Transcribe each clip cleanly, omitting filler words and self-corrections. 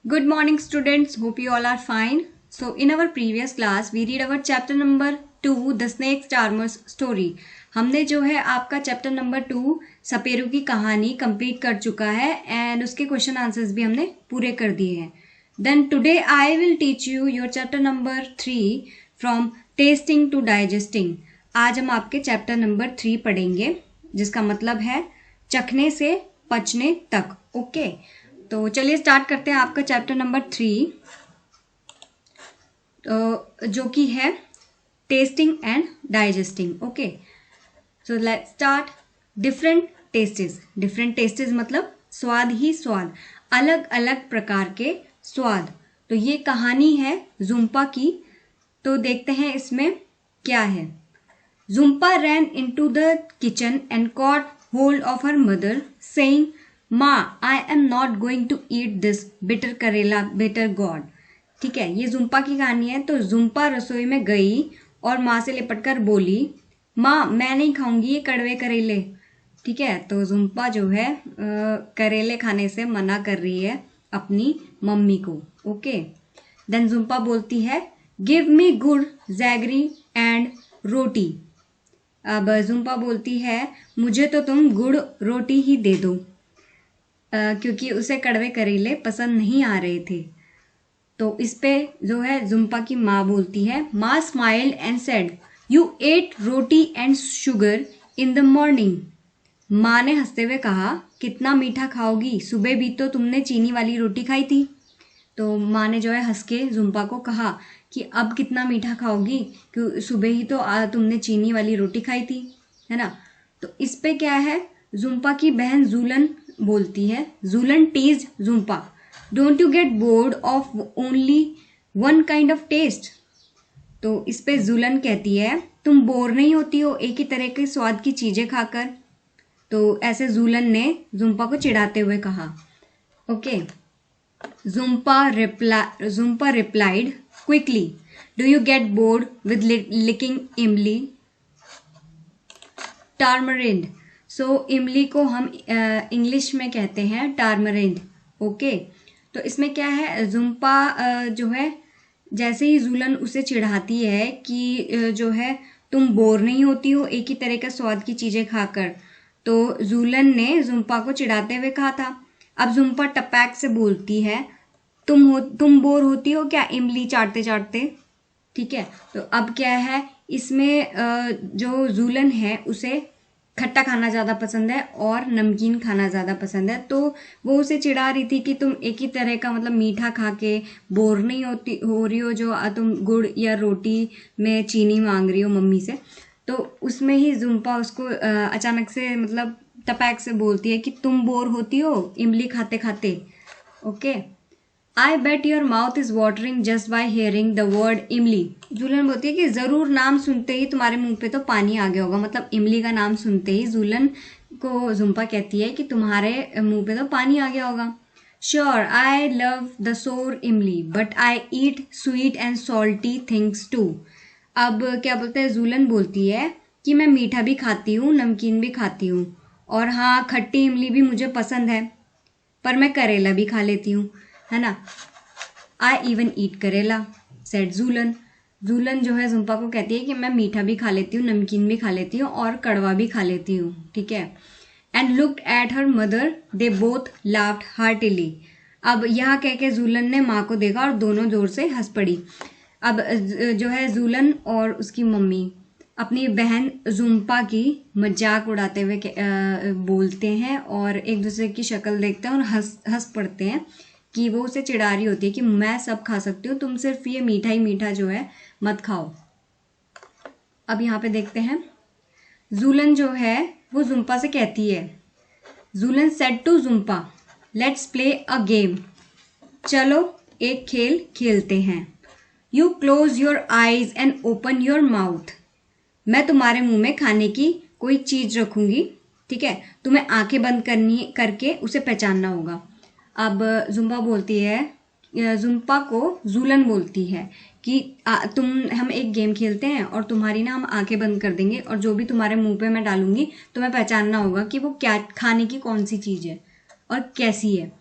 Good morning, students. Hope you all are fine. So, in our previous class, we read our chapter number 2, The Snake Charmer's Story. हमने जो है आपका chapter number 2 सपेरू की कहानी complete कर चुका है एंड उसके क्वेश्चन आंसर्स भी हमने पूरे कर दिए हैं. Then today I will teach you your chapter number 3 from tasting to digesting. आज हम आपके चैप्टर नंबर 3 पढ़ेंगे जिसका मतलब है चखने से पचने तक. ओके तो चलिए स्टार्ट करते हैं आपका चैप्टर नंबर 3 जो कि है testing and digesting. Okay so let's start. Different tastes मतलब स्वाद ही स्वाद, अलग अलग प्रकार के स्वाद. तो ये कहानी है जुम्पा की. तो देखते हैं इसमें क्या है. Jhumpa ran into the kitchen and caught hold of her mother saying, माँ I am not going to eat this bitter karela bitter gourd. ठीक है, ये जुम्पा की कहानी है. तो जुम्पा रसोई में गई और माँ से लिपट कर बोली, माँ मैं नहीं खाऊंगी ये कड़वे करेले. ठीक है, तो जुम्पा जो है करेले खाने से मना कर रही है अपनी मम्मी को. ओके देन जुम्पा बोलती है, गिव मी गुड़ जैगरी एंड रोटी. अब जुम्पा बोलती है, मुझे तो तुम गुड़ रोटी ही दे दो, क्योंकि उसे कड़वे करेले पसंद नहीं आ रहे थे. तो इस पे जो है जुम्पा की माँ बोलती है, माँ smiled and said, you ate roti and sugar in the morning. माँ ने हंसते हुए कहा, कितना मीठा खाओगी, सुबह भी तो तुमने चीनी वाली रोटी खाई थी. तो माँ ने जो है हंस के जुम्पा को कहा कि अब कितना मीठा खाओगी, क्यों सुबह ही तो तुमने चीनी वाली रोटी खाई थी, है ना. तो इस पे क्या है, जुम्पा की बहन जूलन बोलती है, Julan teases Jumpa, don't you get bored of only one kind of taste. तो इस पे जूलन कहती है, तुम बोर नहीं होती हो एक ही तरह के स्वाद की चीजें खाकर. तो ऐसे जूलन ने जुम्पा को चिढ़ाते हुए कहा. Okay Jumpa replied quickly, do you get bored with licking imli tamarind. सो इमली को हम इंग्लिश में कहते हैं टार्मरिंड. ओके तो इसमें क्या है, जुम्पा जो है जैसे ही जूलन उसे चिढ़ाती है कि जो है तुम बोर नहीं होती हो एक ही तरह का स्वाद की चीजें खाकर, तो जूलन ने जुम्पा को चिढ़ाते हुए कहा था. अब जुम्पा टपैक से बोलती है, तुम बोर होती हो क्या इमली चाटते चाटते. ठीक है, तो अब क्या है इसमें जो जूलन है उसे खट्टा खाना ज़्यादा पसंद है और नमकीन खाना ज़्यादा पसंद है. तो वो उसे चिढ़ा रही थी कि तुम एक ही तरह का मतलब मीठा खा के बोर नहीं हो रही हो, जो तुम गुड़ या रोटी में चीनी मांग रही हो मम्मी से. तो उसमें ही जुम्पा उसको अचानक से मतलब टपैक से बोलती है कि तुम बोर होती हो इमली खाते खाते. Okay I bet your mouth is watering just by hearing the word imli. Julan बोलती है कि जरूर नाम सुनते ही तुम्हारे मुंह पे तो पानी आ गया होगा. मतलब इमली का नाम सुनते ही जूलन को जुम्पा कहती है कि तुम्हारे मुंह पे तो पानी आ गया होगा. Sure I love the sour imli but I eat sweet and salty things too. अब क्या बोलते हैं, जूलन बोलती है कि मैं मीठा भी खाती हूँ नमकीन भी खाती हूँ और हाँ खट्टी इमली भी मुझे पसंद है, पर मैं करेला भी खा लेती हूँ, है ना. आई इवन ईट करेला सेड जूलन. जूलन जो है जुम्पा को कहती है कि मैं मीठा भी खा लेती हूँ नमकीन भी खा लेती हूँ और कड़वा भी खा लेती हूँ. ठीक है, and looked at her mother, they both laughed heartily. अब यहाँ कह के जूलन ने माँ को देखा और दोनों जोर से हंस पड़ी. अब जो है जूलन और उसकी मम्मी अपनी बहन जुम्पा की मजाक उड़ाते हुए बोलते हैं और एक दूसरे की शक्ल देखते हैं और हंस पड़ते हैं कि वो उसे चिढ़ा रही होती है कि मैं सब खा सकती हूँ, तुम सिर्फ ये मीठा ही मीठा जो है मत खाओ. अब यहाँ पे देखते हैं, जूलन जो है वो जुम्पा से कहती है, Julan said to Jumpa, let's play a game. चलो एक खेल खेलते हैं. You close your eyes and open your mouth. मैं तुम्हारे मुंह में खाने की कोई चीज रखूंगी. ठीक है, तुम्हें आंखें बंद करके उसे पहचानना होगा. अब जुम्पा बोलती है, जुम्पा को जूलन बोलती है कि हम एक गेम खेलते हैं और तुम्हारी ना हम आंखें बंद कर देंगे और जो भी तुम्हारे मुंह पे मैं डालूंगी तुम्हें पहचानना होगा कि वो क्या खाने की कौन सी चीज़ है और कैसी है.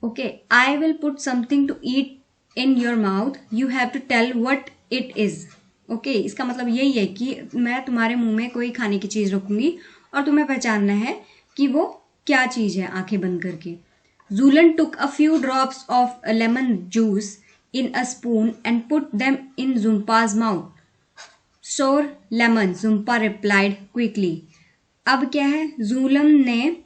Okay, I will put something to eat in your mouth, you have to tell what it is. Okay, इसका मतलब यही है कि मैं तुम्हारे मुंह में कोई खाने की चीज रखूंगी और तुम्हें पहचानना है कि वो क्या चीज है, आंखें बंद करके। Jhulan took a few drops of lemon juice in a spoon and put them in Zumpa's mouth. Sour lemon, Zumpa replied quickly. अब क्या है, जूलन ने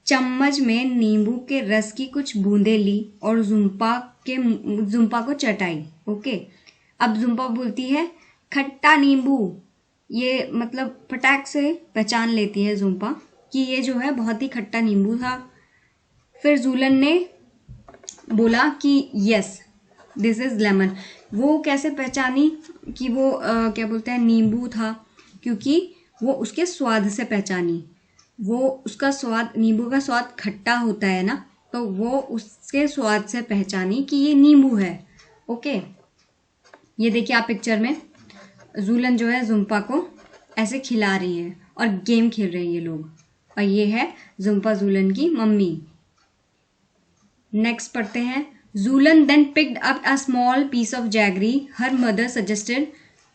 चम्मच में नींबू के रस की कुछ बूंदें ली और जुम्पा को चटाई। ओके, अब जुम्पा बोलती है खट्टा नींबू। ये मतलब फटाक से पहचान लेती है जुम्पा कि ये जो है बहुत ही खट्टा नींबू था। फिर जूलन ने बोला कि यस दिस इज लेमन। वो कैसे पहचानी कि वो क्या बोलते हैं नींबू था, क्योंकि वो उसके स्वाद से पहचानी। वो उसका स्वाद, नींबू का स्वाद खट्टा होता है ना, तो वो उसके स्वाद से पहचानी कि ये नींबू है। ओके, ये देखिए आप पिक्चर में जूलन जो है जुम्पा को ऐसे खिला रही है और गेम खेल रहे हैं ये लोग, और ये है जुम्पा जूलन की मम्मी। नेक्स्ट पढ़ते हैं। Zulan then picked up a small piece of jaggery. Her mother suggested,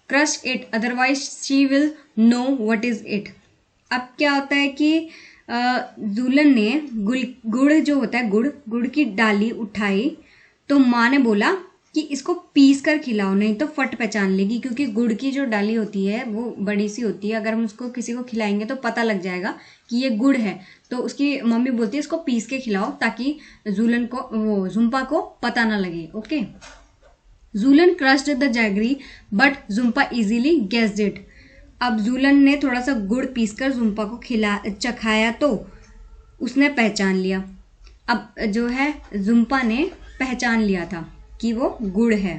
crush it, otherwise she will know what is it. अब क्या होता है कि जूलन ने गुड़ जो होता है गुड़ की डाली उठाई, तो माँ ने बोला कि इसको पीस कर खिलाओ, नहीं तो फट पहचान लेगी, क्योंकि गुड़ की जो डाली होती है वो बड़ी सी होती है, अगर हम उसको किसी को खिलाएंगे तो पता लग जाएगा कि ये गुड़ है। तो उसकी मम्मी बोलती है इसको पीस के खिलाओ ताकि जुम्पा को पता ना लगे। Okay, Jhulan crushed the jaggery but Jhumpa easily guessed it. अब जूलन ने थोड़ा सा गुड़ पीसकर जुम्पा को चखाया तो उसने पहचान लिया। अब जो है जुम्पा ने पहचान लिया था कि वो गुड़ है।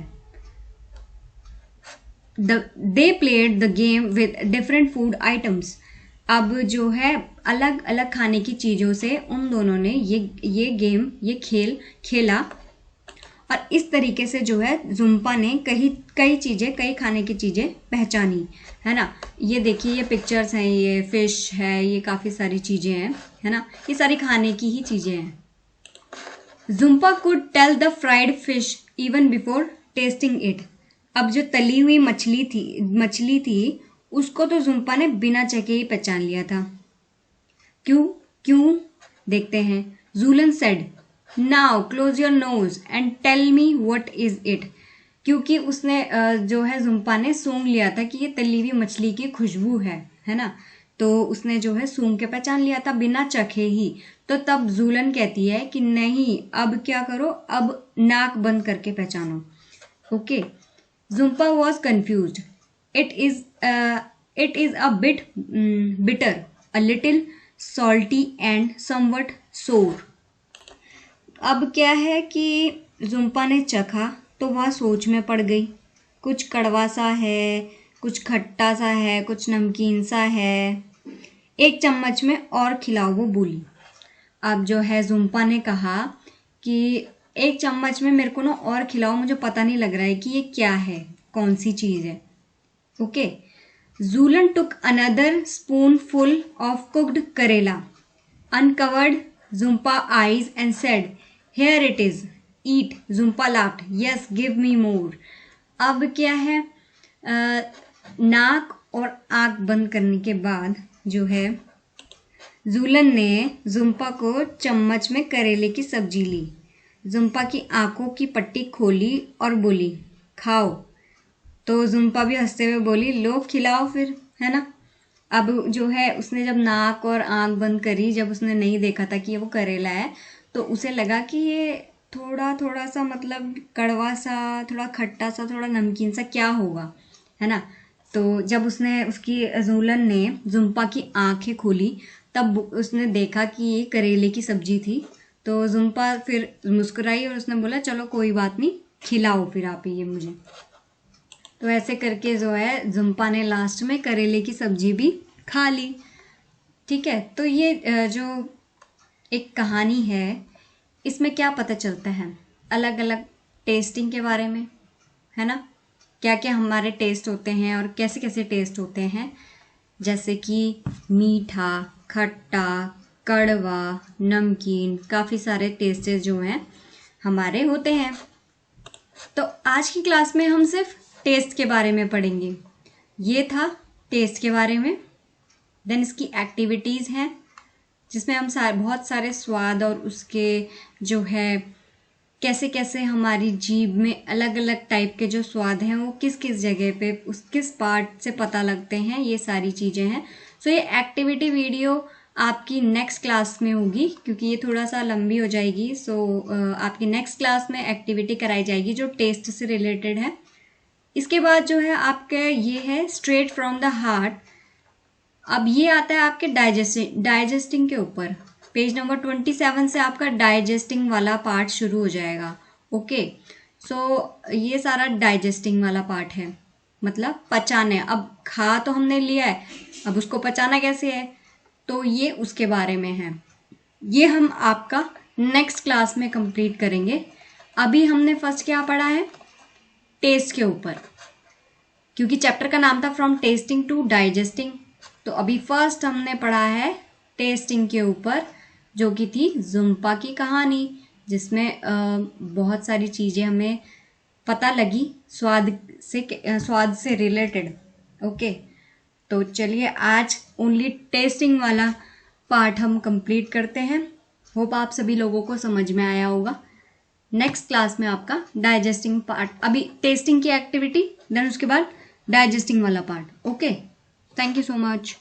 They played the game with different food items. अब जो है अलग अलग खाने की चीजों से उन दोनों ने ये खेल खेला, और इस तरीके से जो है जुम्पा ने कई खाने की चीजें पहचानी, है ना। ये देखिए ये पिक्चर्स हैं, ये फिश है, ये काफी सारी चीजें हैं, है ना, ये सारी खाने की ही चीजें हैं। Jumpa could tell the fried fish even before tasting it. अब जो तली हुई मछली थी उसको तो जुम्पा ने बिना चखे ही पहचान लिया था। क्यों देखते हैं। Julan said, now close your nose and tell me what is it. क्योंकि उसने जो है जुम्पा ने सूंघ लिया था कि ये तली हुई मछली की खुशबू है ना, तो उसने जो है सूंघ के पहचान लिया था बिना चखे ही। तो तब जूलन कहती है कि नहीं, अब क्या करो, अब नाक बंद करके पहचानो। Okay, Jhumpa was confused. It is a bit bitter, a little salty and somewhat सोर। अब क्या है कि जुम्पा ने चखा तो वह सोच में पड़ गई। कुछ कड़वा सा है, कुछ खट्टा सा है, कुछ नमकीन सा है, एक चम्मच में और खिलाओ, वो बोली। अब जो है जुम्पा ने कहा कि एक चम्मच में मेरे को ना और खिलाओ, मुझे पता नहीं लग रहा है कि ये क्या है, कौन सी चीज है। Okay, Jhulan took another spoonful of cooked karela, uncovered Jhumpa eyes and said, here it is, eat. Jhumpa laughed, yes give me more. अब क्या है, नाक और आंख बंद करने के बाद जो है जूलन ने जुम्पा को चम्मच में करेले की सब्जी ली। जुम्पा की आंखों की पट्टी खोली और बोली, खाओ। तो जुम्पा भी हंसते हुए बोली, लो खिलाओ फिर, है ना। अब जो है उसने जब नाक और आंख बंद करी, जब उसने नहीं देखा था कि ये वो करेला है, तो उसे लगा कि ये थोड़ा सा मतलब कड़वा सा, थोड़ा खट्टा सा, थोड़ा नमकीन सा क्या होगा, है ना। तो जब जूलन ने जुम्पा की आंखें खोली तब उसने देखा कि ये करेले की सब्जी थी। तो जुम्पा फिर मुस्कुराई और उसने बोला, चलो कोई बात नहीं, खिलाओ फिर आप ये मुझे। तो ऐसे करके जो है जुम्पा ने लास्ट में करेले की सब्जी भी खा ली। ठीक है, तो ये जो एक कहानी है, इसमें क्या पता चलता है, अलग अलग टेस्टिंग के बारे में, है ना, क्या क्या हमारे टेस्ट होते हैं और कैसे कैसे टेस्ट होते हैं, जैसे कि मीठा, खट्टा, कड़वा, नमकीन, काफ़ी सारे टेस्टेस जो हैं हमारे होते हैं। तो आज की क्लास में हम सिर्फ टेस्ट के बारे में पढ़ेंगे। ये था टेस्ट के बारे में। देन इसकी एक्टिविटीज़ हैं जिसमें हम बहुत सारे स्वाद और उसके जो है कैसे कैसे हमारी जीभ में अलग अलग टाइप के जो स्वाद हैं वो किस किस जगह पे किस पार्ट से पता लगते हैं, ये सारी चीज़ें हैं। सो ये एक्टिविटी वीडियो आपकी नेक्स्ट क्लास में होगी क्योंकि ये थोड़ा सा लंबी हो जाएगी। सो आपकी नेक्स्ट क्लास में एक्टिविटी कराई जाएगी जो टेस्ट से रिलेटेड है। इसके बाद जो है आपके ये है स्ट्रेट फ्रॉम द हार्ट। अब ये आता है आपके डाइजेस्टिंग के ऊपर। पेज नंबर 27 से आपका डाइजेस्टिंग वाला पार्ट शुरू हो जाएगा। ओके, सो ये सारा डाइजेस्टिंग वाला पार्ट है, मतलब पचाने। अब खा तो हमने लिया है, अब उसको पचाना कैसे है, तो ये उसके बारे में है। ये हम आपका नेक्स्ट क्लास में कंप्लीट करेंगे। अभी हमने फर्स्ट क्या पढ़ा है, टेस्ट के ऊपर, क्योंकि चैप्टर का नाम था फ्रॉम टेस्टिंग टू डाइजेस्टिंग। तो अभी फर्स्ट हमने पढ़ा है टेस्टिंग के ऊपर, जो कि थी ज़ुम्पा की कहानी, जिसमें बहुत सारी चीज़ें हमें पता लगी स्वाद से रिलेटेड। ओके, तो चलिए आज ओनली टेस्टिंग वाला पार्ट हम कंप्लीट करते हैं। होप आप सभी लोगों को समझ में आया होगा। नेक्स्ट क्लास में आपका डाइजेस्टिंग पार्ट, अभी टेस्टिंग की एक्टिविटी, देन उसके बाद डाइजेस्टिंग वाला part. Okay, thank you so much.